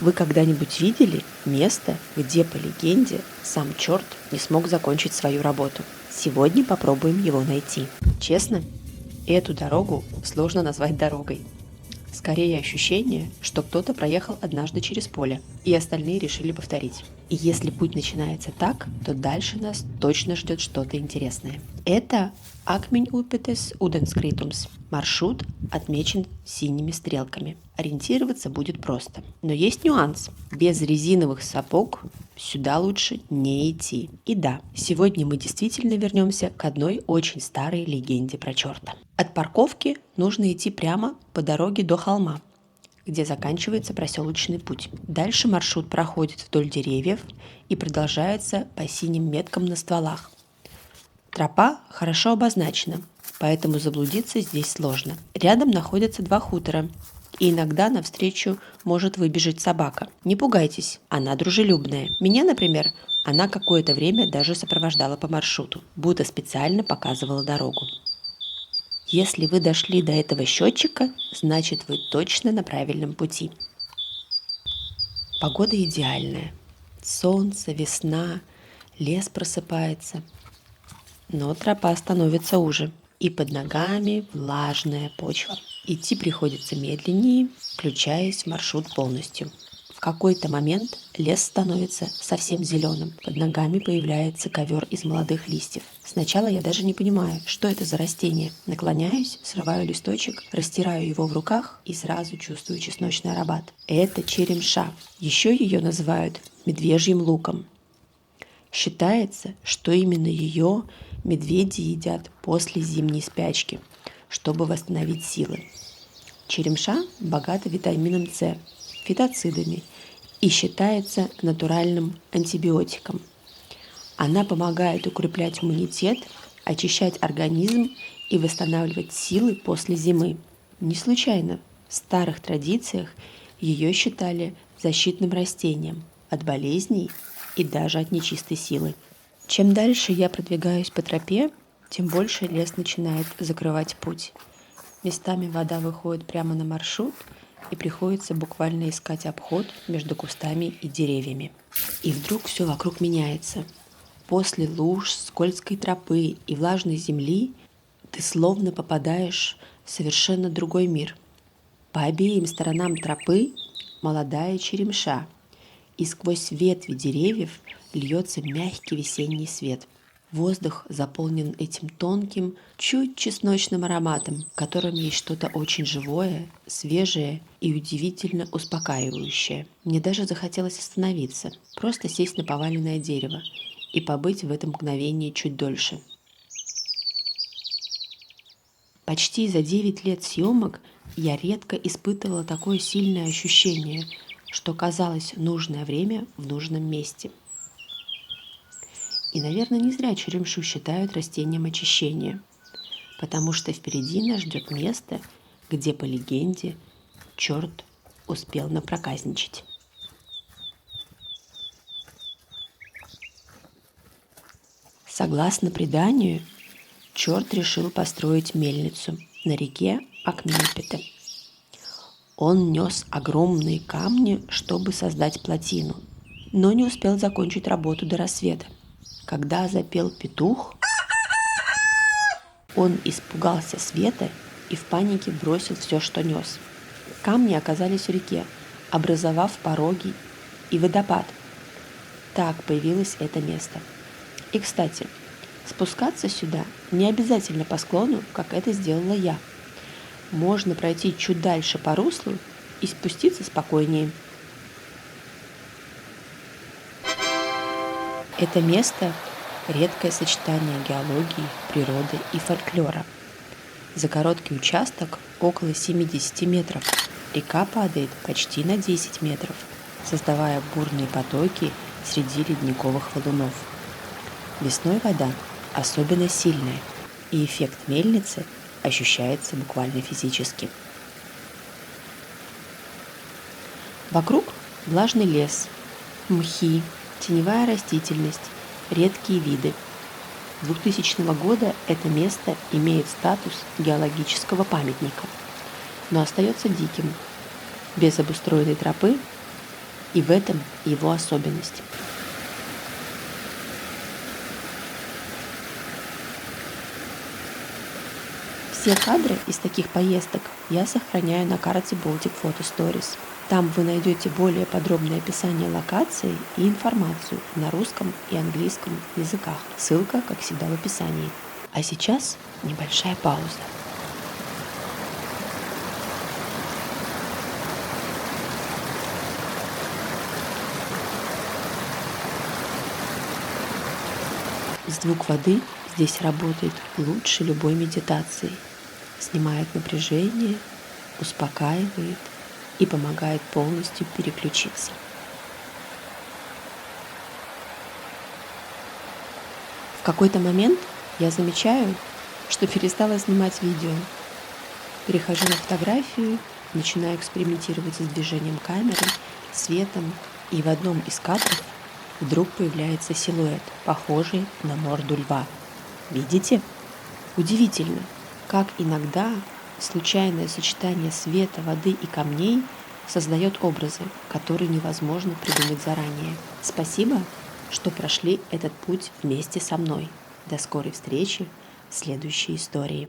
Вы когда-нибудь видели место, где, по легенде, сам черт не смог закончить свою работу? Сегодня попробуем его найти. Честно, эту дорогу сложно назвать дорогой. Скорее ощущение, что кто-то проехал однажды через поле, и остальные решили повторить. И если путь начинается так, то дальше нас точно ждет что-то интересное. Это Акмень-Упетес Уденскритумс. Маршрут отмечен синими стрелками. Ориентироваться будет просто. Но есть нюанс. Без резиновых сапог сюда лучше не идти. И да, сегодня мы действительно вернемся к одной очень старой легенде про черта. От парковки нужно идти прямо по дороге до холма, где заканчивается проселочный путь. Дальше маршрут проходит вдоль деревьев и продолжается по синим меткам на стволах. Тропа хорошо обозначена, поэтому заблудиться здесь сложно. Рядом находятся два хутора, и иногда навстречу может выбежать собака. Не пугайтесь, она дружелюбная. Меня, например, она какое-то время даже сопровождала по маршруту, будто специально показывала дорогу. Если вы дошли до этого счетчика, значит вы точно на правильном пути. Погода идеальная. Солнце, весна, лес просыпается. Но тропа становится уже. И под ногами влажная почва. Идти приходится медленнее, включаясь в маршрут полностью. В какой-то момент лес становится совсем зеленым. Под ногами появляется ковер из молодых листьев. Сначала я даже не понимаю, что это за растение. Наклоняюсь, срываю листочек, растираю его в руках и сразу чувствую чесночный аромат. Это черемша. Еще ее называют медвежьим луком. Считается, что именно ее медведи едят после зимней спячки, чтобы восстановить силы. Черемша богата витамином С, фитоцидами и считается натуральным антибиотиком. Она помогает укреплять иммунитет, очищать организм и восстанавливать силы после зимы. Не случайно в старых традициях ее считали защитным растением от болезней и даже от нечистой силы. Чем дальше я продвигаюсь по тропе, тем больше лес начинает закрывать путь. Местами вода выходит прямо на маршрут, и приходится буквально искать обход между кустами и деревьями. И вдруг все вокруг меняется. После луж, скользкой тропы и влажной земли ты словно попадаешь в совершенно другой мир. По обеим сторонам тропы молодая черемша, и сквозь ветви деревьев льется мягкий весенний свет. Воздух заполнен этим тонким, чуть чесночным ароматом, в котором есть что-то очень живое, свежее и удивительно успокаивающее. Мне даже захотелось остановиться, просто сесть на поваленное дерево и побыть в этом мгновении чуть дольше. Почти за 9 лет съемок я редко испытывала такое сильное ощущение, что казалось нужное время в нужном месте. И, наверное, не зря черемшу считают растением очищения, потому что впереди нас ждет место, где, по легенде, черт успел напроказничать. Согласно преданию, черт решил построить мельницу на реке Акмень-Упете. Он нес огромные камни, чтобы создать плотину, но не успел закончить работу до рассвета. Когда запел петух, он испугался света и в панике бросил все, что нес. Камни оказались в реке, образовав пороги и водопад. Так появилось это место. И, кстати, спускаться сюда не обязательно по склону, как это сделала я. Можно пройти чуть дальше по руслу и спуститься спокойнее. Это место – редкое сочетание геологии, природы и фольклора. За короткий участок около 70 метров река падает почти на 10 метров, создавая бурные потоки среди ледниковых валунов. Весной вода особенно сильная, и эффект мельницы ощущается буквально физически. Вокруг влажный лес, мхи, теневая растительность, редкие виды. С 2000 года это место имеет статус геологического памятника, но остается диким, без обустроенной тропы И в этом его особенность. Все кадры из таких поездок я сохраняю на карте Baltic Photo Stories. Там вы найдете более подробное описание локаций и информацию на русском и английском языках. Ссылка, как всегда, в описании. А сейчас небольшая пауза. Звук воды здесь работает лучше любой медитации. Снимает напряжение, успокаивает и помогает полностью переключиться. В какой-то момент я замечаю, что перестала снимать видео. Перехожу на фотографию, начинаю экспериментировать с движением камеры, светом, и в одном из кадров вдруг появляется силуэт, похожий на морду льва. Видите? Удивительно, как иногда случайное сочетание света, воды и камней создает образы, которые невозможно придумать заранее. Спасибо, что прошли этот путь вместе со мной. До скорой встречи в следующей истории.